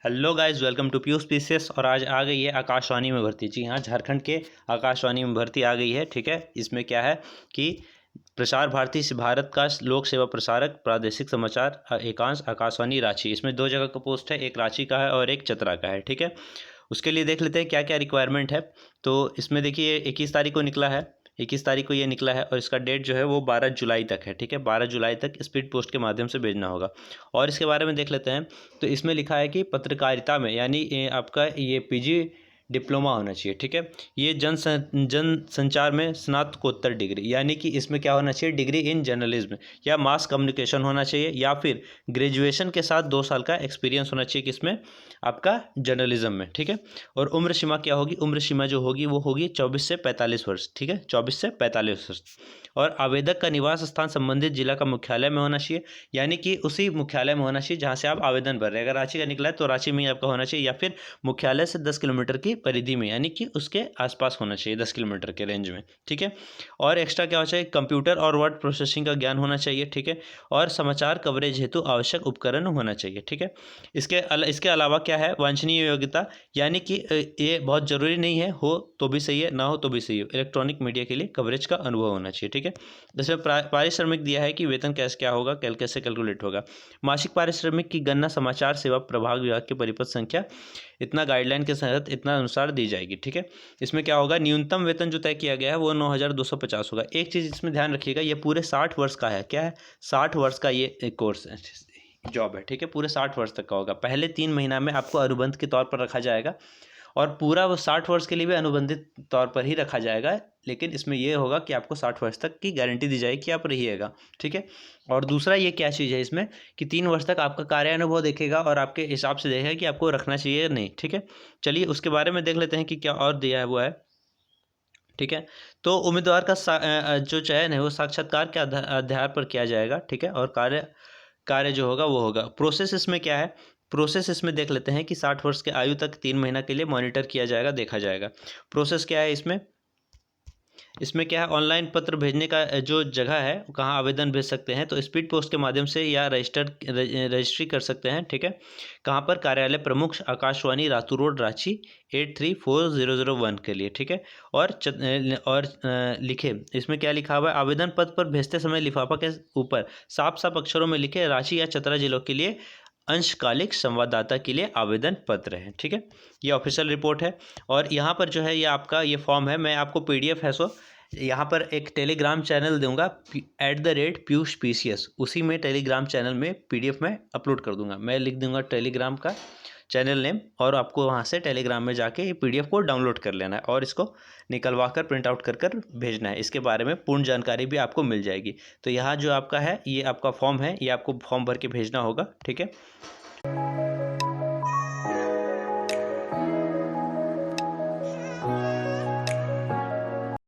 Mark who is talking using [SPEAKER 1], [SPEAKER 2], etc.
[SPEAKER 1] Hello guys, welcome to Piyush PCS. और आज आ गई है आकाशवाणी में भर्ती। जी हाँ, झारखंड के आकाशवाणी में भर्ती आ गई है। ठीक है, इसमें क्या है कि प्रसार भारती से भारत का लोक सेवा प्रसारक प्रादेशिक समाचार एकांश आकाशवाणी रांची, इसमें दो जगह का पोस्ट है, एक रांची का है और एक चतरा का है। ठीक है, उसके लिए देख लेते हैं क्या क्या रिक्वायरमेंट है। तो इसमें देखिए 21 तारीख को निकला है, 21 तारीख को ये निकला है और इसका डेट जो है वो 12 जुलाई तक है। ठीक है, 12 जुलाई तक स्पीड पोस्ट के माध्यम से भेजना होगा। और इसके बारे में देख लेते हैं। तो इसमें लिखा है कि पत्रकारिता में यानी आपका ये पीजी डिप्लोमा होना चाहिए। ठीक है, ये जन संचार में स्नातकोत्तर डिग्री, यानी कि इसमें क्या होना चाहिए, डिग्री इन जर्नलिज्म या मास कम्युनिकेशन होना चाहिए, या फिर ग्रेजुएशन के साथ 2 साल का एक्सपीरियंस होना चाहिए किसमें, आपका जर्नलिज्म में। ठीक है, और उम्र सीमा क्या होगी, उम्र सीमा जो होगी वो होगी 24 से 45 वर्ष। ठीक है, 24 से 45 वर्ष। और आवेदक का निवास स्थान संबंधित जिला का मुख्यालय में होना चाहिए, यानी कि उसी मुख्यालय में होना चाहिए जहाँ से आप आवेदन भर रहे हैं। अगर रांची का निकला है तो रांची में ही आपका होना चाहिए, या फिर मुख्यालय से 10 किलोमीटर की परिधि में, यानी कि उसके आसपास होना चाहिए, 10 किलोमीटर के रेंज में। ठीक है, और एक्स्ट्रा क्या होना चाहिए, कंप्यूटर और वर्ड प्रोसेसिंग का ज्ञान होना चाहिए। ठीक है, और समाचार कवरेज हेतु आवश्यक उपकरण होना चाहिए। ठीक है, इसके अलावा क्या है, वांछनीय योग्यता, यानी कि ये बहुत ज़रूरी नहीं है, हो तो भी सही है, ना हो तो भी सही है, इलेक्ट्रॉनिक मीडिया के लिए कवरेज का अनुभव होना चाहिए। ठीक है, जैसे पारिश्रमिक दिया है कि वेतन कैसे क्या होगा, कैसे कैलकुलेट होगा। मासिक पारिश्रमिक की गणना समाचार सेवा प्रभाग विभाग के परिपत्र संख्या इतना गाइडलाइन के तहत इतना अनुसार दी जाएगी। ठीक है, इसमें क्या होगा, न्यूनतम वेतन जो तय किया गया है वो 9,250 होगा। एक चीज़ इसमें ध्यान रखिएगा, ये पूरे 60 वर्ष का है। क्या है, 60 वर्ष का ये कोर्स है, जॉब है। ठीक है, पूरे 60 वर्ष तक का होगा। पहले 3 महीना में आपको अनुबंध के तौर पर रखा जाएगा और पूरा वो 60 वर्ष के लिए भी अनुबंधित तौर पर ही रखा जाएगा, लेकिन इसमें यह होगा कि आपको 60 वर्ष तक की गारंटी दी जाएगी कि आप रहिएगा। ठीक है, और दूसरा ये क्या चीज़ है इसमें कि 3 वर्ष तक आपका कार्यानुभव देखेगा और आपके हिसाब से देखेगा कि आपको रखना चाहिए या नहीं। ठीक है, चलिए उसके बारे में देख लेते हैं कि क्या और दिया है वो है। ठीक है, तो उम्मीदवार का जो चयन है वो साक्षात्कार के आधार पर किया जाएगा। ठीक है, और कार्य जो होगा वो होगा। प्रोसेस इसमें क्या है, प्रोसेस इसमें देख लेते हैं कि 60 वर्ष के आयु तक 3 महीना के लिए मॉनिटर किया जाएगा, देखा जाएगा। प्रोसेस क्या है इसमें क्या है, ऑनलाइन पत्र भेजने का जो जगह है कहाँ आवेदन भेज सकते हैं, तो स्पीड पोस्ट के माध्यम से या रजिस्ट्री कर सकते हैं। ठीक है, कहाँ पर, कार्यालय प्रमुख आकाशवाणी रातू रोड रांची 834001 के लिए। ठीक है, और लिखे, इसमें क्या लिखा हुआ है, आवेदन पत्र पर भेजते समय लिफाफा के ऊपर साफ साफ अक्षरों में लिखे रांची या चतरा जिलों के लिए अंशकालिक संवाददाता के लिए आवेदन पत्र है। ठीक है, ये ऑफिशियल रिपोर्ट है। और यहाँ पर जो है ये आपका ये फॉर्म है, मैं आपको पीडीएफ है सो यहाँ पर एक टेलीग्राम चैनल दूंगा @पीयूष पीसीएस, उसी में टेलीग्राम चैनल में पीडीएफ में अपलोड कर दूंगा। मैं लिख दूंगा टेलीग्राम का चैनल नेम, और आपको वहाँ से टेलीग्राम में जाके ये पीडीएफ को डाउनलोड कर लेना है और इसको निकलवा कर प्रिंट आउट कर भेजना है। इसके बारे में पूर्ण जानकारी भी आपको मिल जाएगी। तो यहाँ जो आपका है ये आपका फॉर्म है, ये आपको फॉर्म भर के भेजना होगा। ठीक है।